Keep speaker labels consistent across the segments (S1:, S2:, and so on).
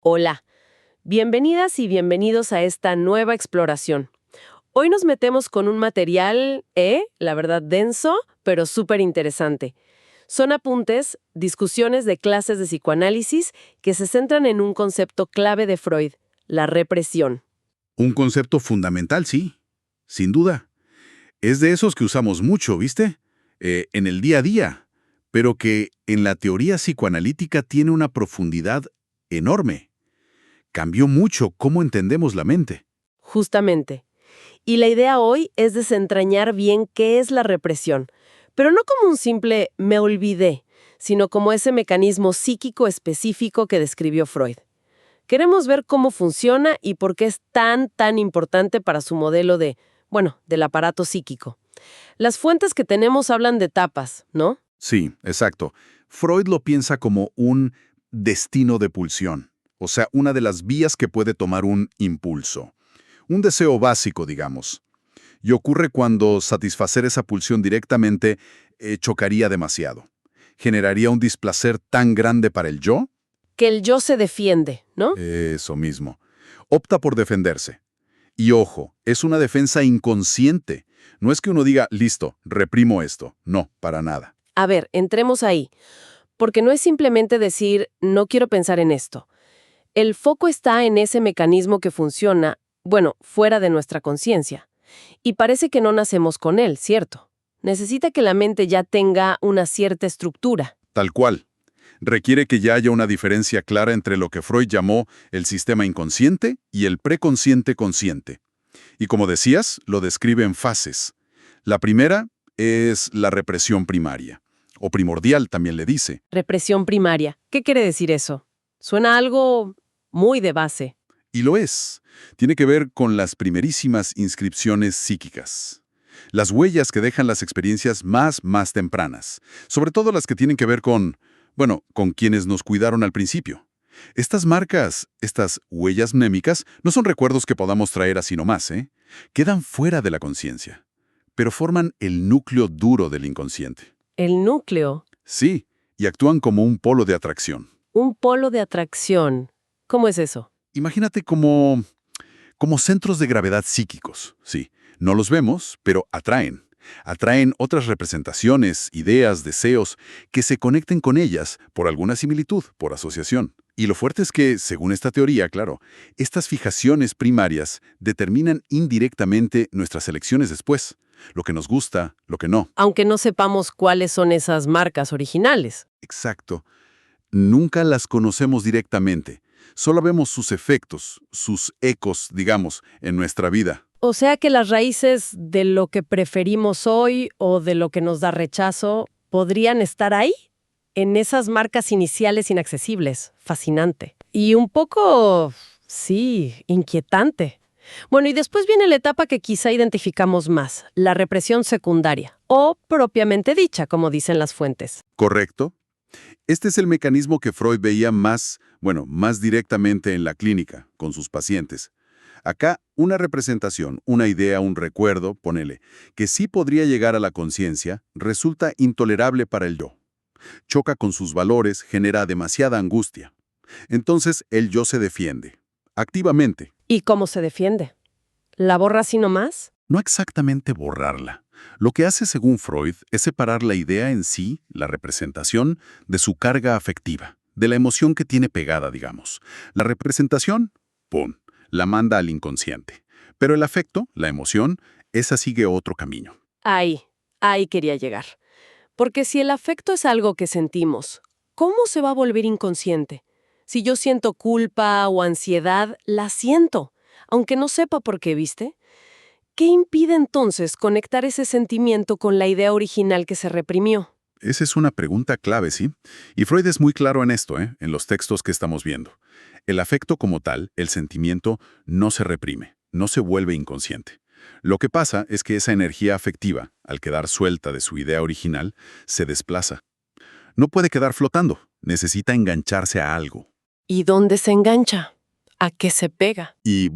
S1: Hola, bienvenidas y bienvenidos a esta nueva exploración. Hoy nos metemos con un material, la verdad denso, pero súper interesante. Son apuntes, discusiones de clases de psicoanálisis que se centran en un concepto clave de Freud, la represión.
S2: Un concepto fundamental, sí, sin duda. Es de esos que usamos mucho, ¿viste? En el día a día, pero que en la teoría psicoanalítica tiene una profundidad enorme. Cambió mucho cómo entendemos la mente.
S1: Justamente. Y la idea hoy es desentrañar bien qué es la represión, pero no como un simple me olvidé, sino como ese mecanismo psíquico específico que describió Freud. Queremos ver cómo funciona y por qué es tan importante para su modelo del aparato psíquico. Las fuentes que tenemos hablan de etapas, ¿no?
S2: Sí, exacto. Freud lo piensa como un destino de pulsión, o sea, una de las vías que puede tomar un impulso. Un deseo básico, digamos. Y ocurre cuando satisfacer esa pulsión directamente chocaría demasiado. Generaría un displacer tan grande para el yo.
S1: Que el yo se defiende, ¿no?
S2: Eso mismo. Opta por defenderse. Y ojo, es una defensa inconsciente. No es que uno diga, listo, reprimo esto. No, para nada.
S1: A ver, entremos ahí, porque no es simplemente decir, no quiero pensar en esto. El foco está en ese mecanismo que funciona, fuera de nuestra conciencia. Y parece que no nacemos con él, ¿cierto? Necesita que la mente ya tenga una cierta estructura.
S2: Tal cual. Requiere que ya haya una diferencia clara entre lo que Freud llamó el sistema inconsciente y el preconsciente consciente. Y como decías, lo describe en fases. La primera es la represión primaria, o primordial también le dice.
S1: Represión primaria. ¿Qué quiere decir eso? Suena a algo muy de base.
S2: Y lo es. Tiene que ver con las primerísimas inscripciones psíquicas. Las huellas que dejan las experiencias más tempranas. Sobre todo las que tienen que ver con quienes nos cuidaron al principio. Estas marcas, estas huellas mnémicas, no son recuerdos que podamos traer así nomás, ¿eh? Quedan fuera de la conciencia, pero forman el núcleo duro del inconsciente.
S1: El núcleo.
S2: Sí, y actúan como un polo de atracción.
S1: Un polo de atracción. ¿Cómo es eso?
S2: Imagínate como centros de gravedad psíquicos, sí. No los vemos, pero atraen. Atraen otras representaciones, ideas, deseos, que se conecten con ellas por alguna similitud, por asociación. Y lo fuerte es que, según esta teoría, claro, estas fijaciones primarias determinan indirectamente nuestras elecciones después. Lo que nos gusta, lo que no.
S1: Aunque no sepamos cuáles son esas marcas originales.
S2: Exacto. Nunca las conocemos directamente. Solo vemos sus efectos, sus ecos, digamos, en nuestra vida.
S1: O sea que las raíces de lo que preferimos hoy o de lo que nos da rechazo podrían estar ahí, en esas marcas iniciales inaccesibles. Fascinante. Y un poco, sí, inquietante. Bueno, y después viene la etapa que quizá identificamos más, la represión secundaria, o propiamente dicha, como dicen las fuentes.
S2: ¿Correcto? Este es el mecanismo que Freud veía más directamente en la clínica, con sus pacientes. Acá, una representación, una idea, un recuerdo, ponele, que sí podría llegar a la conciencia, resulta intolerable para el yo. Choca con sus valores, genera demasiada angustia. Entonces, el yo se defiende, activamente.
S1: ¿Y cómo se defiende? ¿La borra así nomás?
S2: No exactamente borrarla. Lo que hace, según Freud, es separar la idea en sí, la representación, de su carga afectiva, de la emoción que tiene pegada, digamos. La representación, ¡pum!, la manda al inconsciente. Pero el afecto, la emoción, esa sigue otro camino.
S1: Ahí quería llegar. Porque si el afecto es algo que sentimos, ¿cómo se va a volver inconsciente? Si yo siento culpa o ansiedad, la siento, aunque no sepa por qué, ¿viste? ¿Qué impide entonces conectar ese sentimiento con la idea original que se reprimió?
S2: Esa es una pregunta clave, ¿sí? Y Freud es muy claro en esto, en los textos que estamos viendo. El afecto como tal, el sentimiento, no se reprime, no se vuelve inconsciente. Lo que pasa es que esa energía afectiva, al quedar suelta de su idea original, se desplaza. No puede quedar flotando, necesita engancharse a algo.
S1: ¿Y dónde se engancha? ¿A qué se pega?
S2: Y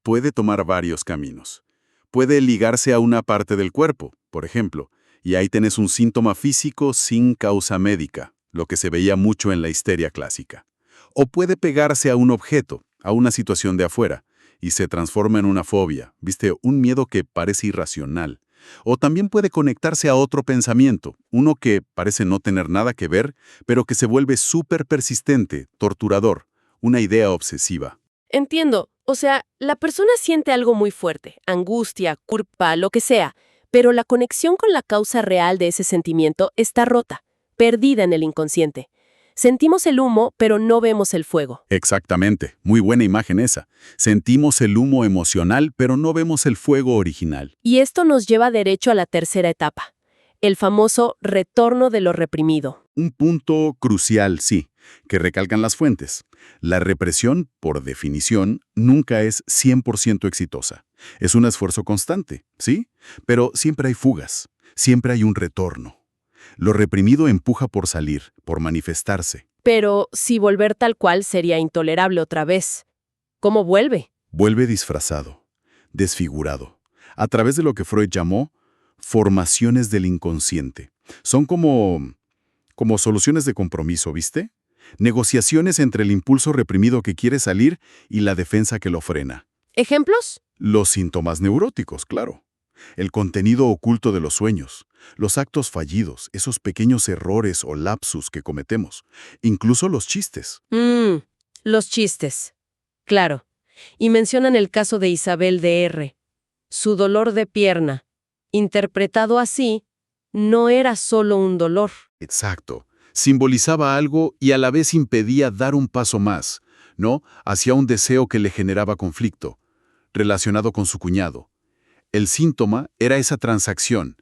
S2: puede tomar varios caminos. Puede ligarse a una parte del cuerpo, por ejemplo, y ahí tenés un síntoma físico sin causa médica, lo que se veía mucho en la histeria clásica. O puede pegarse a un objeto, a una situación de afuera, y se transforma en una fobia, ¿viste? Un miedo que parece irracional. O también puede conectarse a otro pensamiento, uno que parece no tener nada que ver, pero que se vuelve súper persistente, torturador, una idea obsesiva.
S1: Entiendo. O sea, la persona siente algo muy fuerte, angustia, culpa, lo que sea, pero la conexión con la causa real de ese sentimiento está rota, perdida en el inconsciente. Sentimos el humo, pero no vemos el fuego.
S2: Exactamente, muy buena imagen esa. Sentimos el humo emocional, pero no vemos el fuego original.
S1: Y esto nos lleva derecho a la tercera etapa, el famoso retorno de lo reprimido.
S2: Un punto crucial, sí, que recalcan las fuentes. La represión, por definición, nunca es 100% exitosa. Es un esfuerzo constante, ¿sí? Pero siempre hay fugas, siempre hay un retorno. Lo reprimido empuja por salir, por manifestarse.
S1: Pero si volver tal cual sería intolerable otra vez. ¿Cómo vuelve?
S2: Vuelve disfrazado, desfigurado, a través de lo que Freud llamó formaciones del inconsciente. Son como soluciones de compromiso, ¿viste? Negociaciones entre el impulso reprimido que quiere salir y la defensa que lo frena.
S1: ¿Ejemplos?
S2: Los síntomas neuróticos, claro. El contenido oculto de los sueños, los actos fallidos, esos pequeños errores o lapsus que cometemos, incluso los chistes.
S1: Los chistes. Claro. Y mencionan el caso de Isabel DR. Su dolor de pierna, interpretado así, no era solo un dolor.
S2: Exacto. Simbolizaba algo y a la vez impedía dar un paso más, ¿no? Hacia un deseo que le generaba conflicto, relacionado con su cuñado. El síntoma era esa transacción.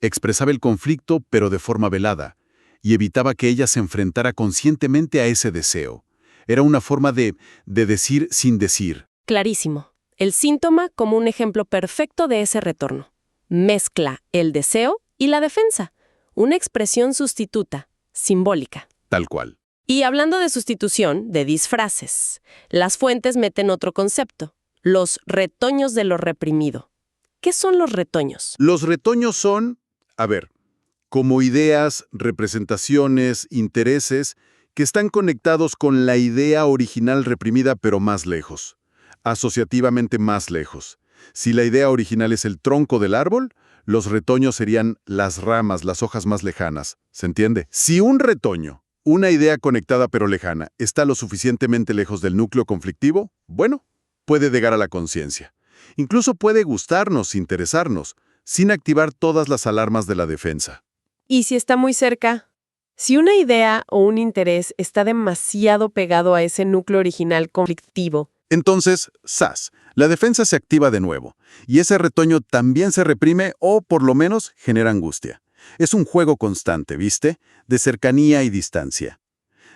S2: Expresaba el conflicto, pero de forma velada, y evitaba que ella se enfrentara conscientemente a ese deseo. Era una forma de decir sin decir.
S1: Clarísimo. El síntoma como un ejemplo perfecto de ese retorno. Mezcla el deseo y la defensa. Una expresión sustituta, simbólica.
S2: Tal cual.
S1: Y hablando de sustitución, de disfraces, las fuentes meten otro concepto, los retoños de lo reprimido. ¿Qué son los retoños?
S2: Los retoños son, como ideas, representaciones, intereses que están conectados con la idea original reprimida pero más lejos, asociativamente más lejos. Si la idea original es el tronco del árbol, los retoños serían las ramas, las hojas más lejanas. ¿Se entiende? Si un retoño, una idea conectada pero lejana, está lo suficientemente lejos del núcleo conflictivo, bueno, puede llegar a la conciencia. Incluso puede gustarnos, interesarnos, sin activar todas las alarmas de la defensa.
S1: ¿Y si está muy cerca? Si una idea o un interés está demasiado pegado a ese núcleo original conflictivo,
S2: Entonces, ¡zas!, la defensa se activa de nuevo, y ese retoño también se reprime o, por lo menos, genera angustia. Es un juego constante, ¿viste?, de cercanía y distancia.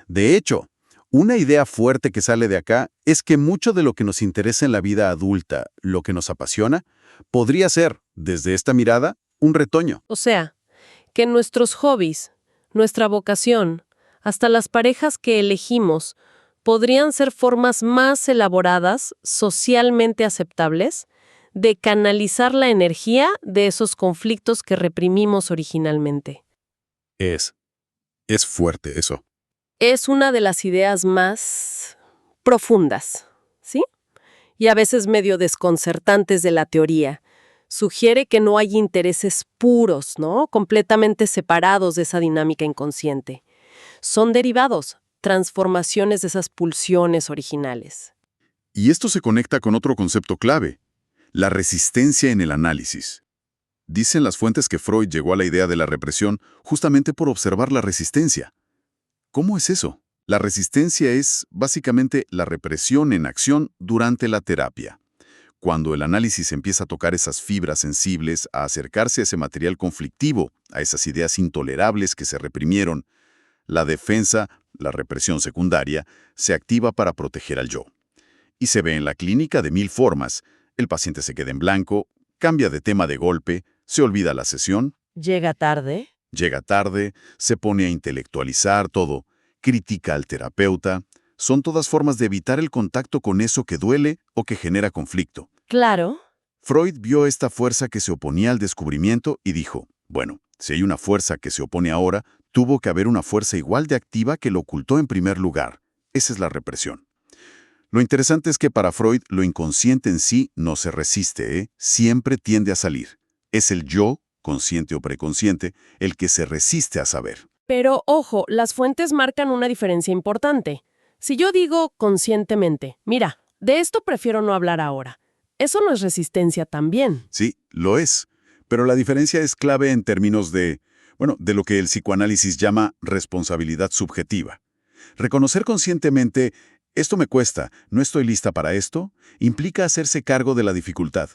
S2: De hecho, una idea fuerte que sale de acá es que mucho de lo que nos interesa en la vida adulta, lo que nos apasiona, podría ser, desde esta mirada, un retoño.
S1: o sea, que nuestros hobbies, nuestra vocación, hasta las parejas que elegimos, podrían ser formas más elaboradas, socialmente aceptables, de canalizar la energía de esos conflictos que reprimimos originalmente.
S2: Es fuerte eso.
S1: Es una de las ideas más profundas, ¿sí? Y a veces medio desconcertantes de la teoría. Sugiere que no hay intereses puros, ¿no? Completamente separados de esa dinámica inconsciente. Son derivados, transformaciones de esas pulsiones originales.
S2: Y esto se conecta con otro concepto clave, la resistencia en el análisis. Dicen las fuentes que Freud llegó a la idea de la represión justamente por observar la resistencia. ¿Cómo es eso? La resistencia es básicamente la represión en acción durante la terapia. Cuando el análisis empieza a tocar esas fibras sensibles, a acercarse a ese material conflictivo, a esas ideas intolerables que se reprimieron, la defensa, la represión secundaria, se activa para proteger al yo. Y se ve en la clínica de 1000 formas. El paciente se queda en blanco, cambia de tema de golpe, se olvida la sesión,
S1: ¿Llega tarde?
S2: llega tarde, se pone a intelectualizar todo, critica al terapeuta. Son todas formas de evitar el contacto con eso que duele o que genera conflicto.
S1: Claro.
S2: Freud vio esta fuerza que se oponía al descubrimiento y dijo, bueno, si hay una fuerza que se opone ahora, tuvo que haber una fuerza igual de activa que lo ocultó en primer lugar. Esa es la represión. Lo interesante es que para Freud lo inconsciente en sí no se resiste, ¿eh? Siempre tiende a salir. Es el yo, consciente o preconsciente, el que se resiste a saber.
S1: Pero, ojo, las fuentes marcan una diferencia importante. Si yo digo conscientemente, mira, de esto prefiero no hablar ahora, eso no es resistencia también.
S2: Sí, lo es. Pero la diferencia es clave en términos de lo que el psicoanálisis llama responsabilidad subjetiva. Reconocer conscientemente, esto me cuesta, no estoy lista para esto, implica hacerse cargo de la dificultad.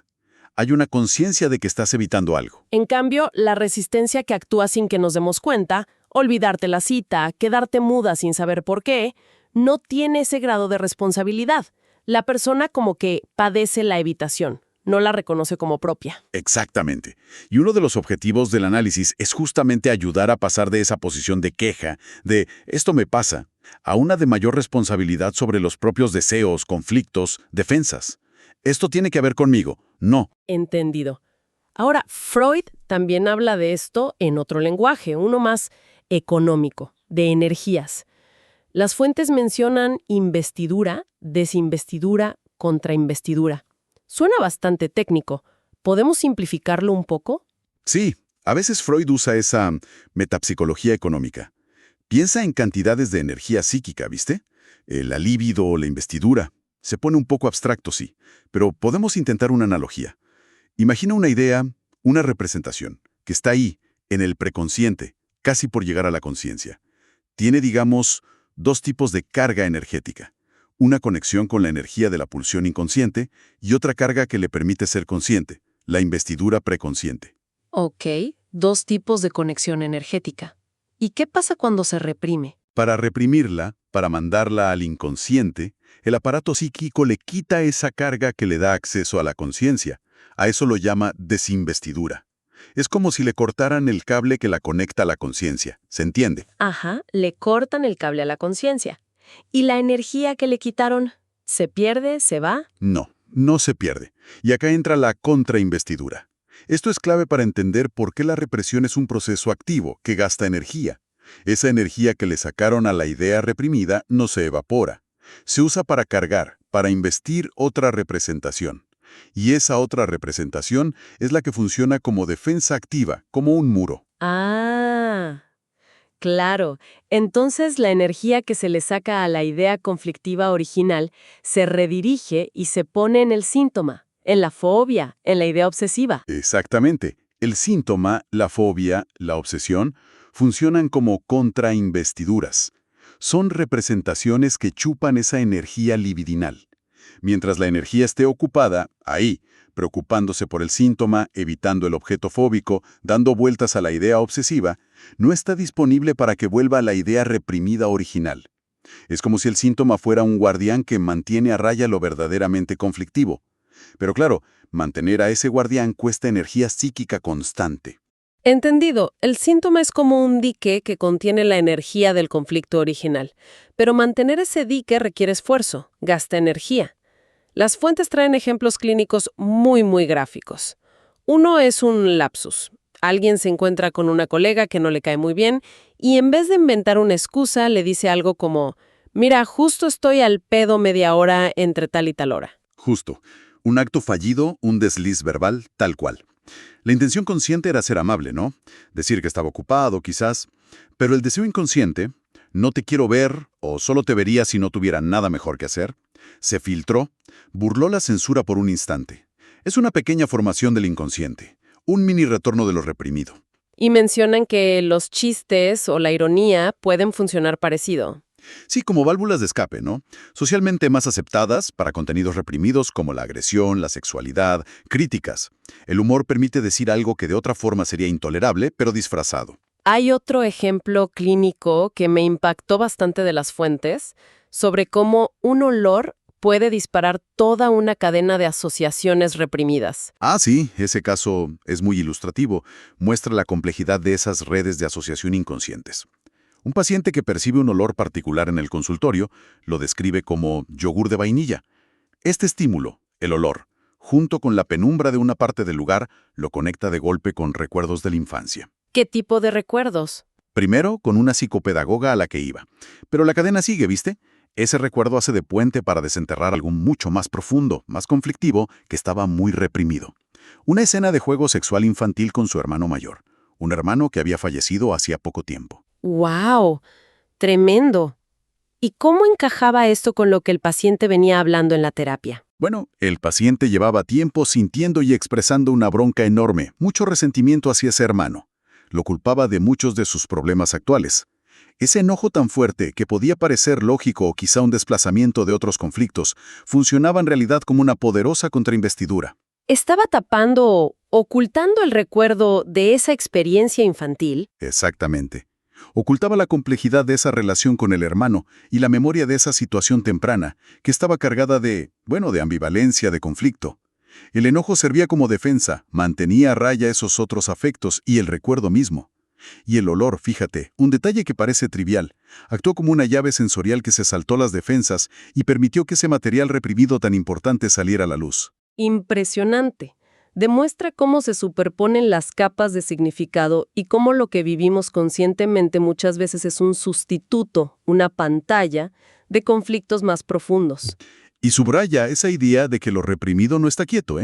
S2: Hay una conciencia de que estás evitando algo.
S1: En cambio, la resistencia que actúa sin que nos demos cuenta, olvidarte la cita, quedarte muda sin saber por qué, no tiene ese grado de responsabilidad. La persona como que padece la evitación, no la reconoce como propia.
S2: Exactamente. Y uno de los objetivos del análisis es justamente ayudar a pasar de esa posición de queja, de esto me pasa, a una de mayor responsabilidad sobre los propios deseos, conflictos, defensas. Esto tiene que ver conmigo. No.
S1: Entendido. Ahora, Freud también habla de esto en otro lenguaje, uno más económico, de energías. Las fuentes mencionan investidura, desinvestidura, contrainvestidura. Suena bastante técnico. ¿Podemos simplificarlo un poco?
S2: Sí, a veces Freud usa esa metapsicología económica. Piensa en cantidades de energía psíquica, ¿viste? La libido o la investidura. Se pone un poco abstracto, sí, pero podemos intentar una analogía. Imagina una idea, una representación, que está ahí, en el preconsciente, casi por llegar a la conciencia. Tiene, digamos, dos tipos de carga energética. Una conexión con la energía de la pulsión inconsciente y otra carga que le permite ser consciente, la investidura preconsciente.
S1: Ok, dos tipos de conexión energética. ¿Y qué pasa cuando se reprime?
S2: Para reprimirla, para mandarla al inconsciente, el aparato psíquico le quita esa carga que le da acceso a la conciencia. A eso lo llama desinvestidura. Es como si le cortaran el cable que la conecta a la conciencia. ¿Se entiende?
S1: Ajá, le cortan el cable a la conciencia. ¿Y la energía que le quitaron se pierde, se va?
S2: No, no se pierde. Y acá entra la contrainvestidura. Esto es clave para entender por qué la represión es un proceso activo, que gasta energía. Esa energía que le sacaron a la idea reprimida no se evapora. Se usa para cargar, para investir otra representación. Y esa otra representación es la que funciona como defensa activa, como un muro.
S1: Ah, claro. Entonces la energía que se le saca a la idea conflictiva original se redirige y se pone en el síntoma, en la fobia, en la idea obsesiva.
S2: Exactamente. El síntoma, la fobia, la obsesión, funcionan como contrainvestiduras. Son representaciones que chupan esa energía libidinal. Mientras la energía esté ocupada, ahí, preocupándose por el síntoma, evitando el objeto fóbico, dando vueltas a la idea obsesiva, no está disponible para que vuelva a la idea reprimida original. Es como si el síntoma fuera un guardián que mantiene a raya lo verdaderamente conflictivo. Pero claro, mantener a ese guardián cuesta energía psíquica constante.
S1: Entendido, el síntoma es como un dique que contiene la energía del conflicto original, pero mantener ese dique requiere esfuerzo, gasta energía. Las fuentes traen ejemplos clínicos muy gráficos. Uno es un lapsus. Alguien se encuentra con una colega que no le cae muy bien y en vez de inventar una excusa le dice algo como, mira, justo estoy al pedo media hora entre tal y tal hora.
S2: Justo. Un acto fallido, un desliz verbal, tal cual. La intención consciente era ser amable, ¿no? Decir que estaba ocupado, quizás. Pero el deseo inconsciente, no te quiero ver o solo te vería si no tuviera nada mejor que hacer, se filtró, burló la censura por un instante. Es una pequeña formación del inconsciente, un mini retorno de lo reprimido.
S1: Y mencionan que los chistes o la ironía pueden funcionar parecido.
S2: Sí, como válvulas de escape, ¿no? Socialmente más aceptadas para contenidos reprimidos como la agresión, la sexualidad, críticas. El humor permite decir algo que de otra forma sería intolerable, pero disfrazado.
S1: Hay otro ejemplo clínico que me impactó bastante de las fuentes sobre cómo un olor puede disparar toda una cadena de asociaciones reprimidas.
S2: Ah, sí, ese caso es muy ilustrativo. Muestra la complejidad de esas redes de asociación inconscientes. Un paciente que percibe un olor particular en el consultorio lo describe como yogur de vainilla. Este estímulo, el olor, junto con la penumbra de una parte del lugar, lo conecta de golpe con recuerdos de la infancia.
S1: ¿Qué tipo de recuerdos?
S2: Primero, con una psicopedagoga a la que iba. Pero la cadena sigue, ¿viste? Ese recuerdo hace de puente para desenterrar algo mucho más profundo, más conflictivo, que estaba muy reprimido. Una escena de juego sexual infantil con su hermano mayor, un hermano que había fallecido hacía poco tiempo.
S1: ¡Wow! Tremendo. ¿Y cómo encajaba esto con lo que el paciente venía hablando en la terapia?
S2: Bueno, el paciente llevaba tiempo sintiendo y expresando una bronca enorme, mucho resentimiento hacia ese hermano. Lo culpaba de muchos de sus problemas actuales. Ese enojo tan fuerte, que podía parecer lógico o quizá un desplazamiento de otros conflictos, funcionaba en realidad como una poderosa contrainvestidura.
S1: ¿Estaba tapando o ocultando el recuerdo de esa experiencia infantil?
S2: Exactamente. Ocultaba la complejidad de esa relación con el hermano y la memoria de esa situación temprana, que estaba cargada de ambivalencia, de conflicto. El enojo servía como defensa, mantenía a raya esos otros afectos y el recuerdo mismo. Y el olor, fíjate, un detalle que parece trivial, actuó como una llave sensorial que se saltó las defensas y permitió que ese material reprimido tan importante saliera a la luz.
S1: Impresionante. Demuestra cómo se superponen las capas de significado y cómo lo que vivimos conscientemente muchas veces es un sustituto, una pantalla, de conflictos más profundos.
S2: Y subraya esa idea de que lo reprimido no está quieto,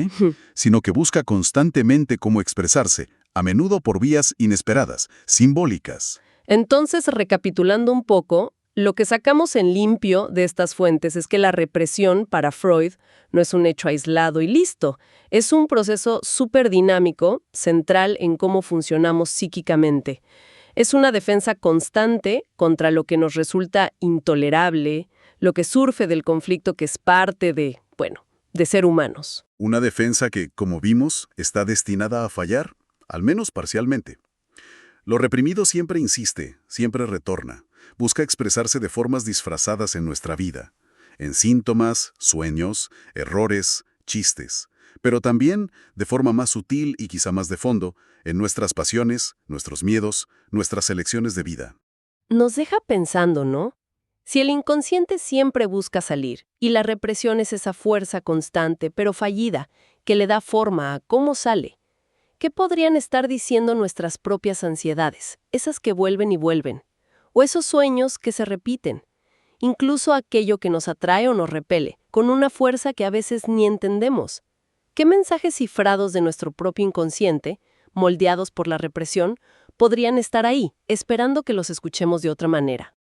S2: sino que busca constantemente cómo expresarse, a menudo por vías inesperadas, simbólicas.
S1: Entonces, recapitulando un poco, lo que sacamos en limpio de estas fuentes es que la represión, para Freud, no es un hecho aislado y listo. Es un proceso súper dinámico, central en cómo funcionamos psíquicamente. Es una defensa constante contra lo que nos resulta intolerable, lo que surge del conflicto que es parte de ser humanos.
S2: Una defensa que, como vimos, está destinada a fallar, al menos parcialmente. Lo reprimido siempre insiste, siempre retorna. Busca expresarse de formas disfrazadas en nuestra vida, en síntomas, sueños, errores, chistes, pero también, de forma más sutil y quizá más de fondo, en nuestras pasiones, nuestros miedos, nuestras elecciones de vida.
S1: Nos deja pensando, ¿no? Si el inconsciente siempre busca salir, y la represión es esa fuerza constante, pero fallida, que le da forma a cómo sale, ¿qué podrían estar diciendo nuestras propias ansiedades, esas que vuelven y vuelven? O esos sueños que se repiten, incluso aquello que nos atrae o nos repele, con una fuerza que a veces ni entendemos. ¿Qué mensajes cifrados de nuestro propio inconsciente, moldeados por la represión, podrían estar ahí, esperando que los escuchemos de otra manera?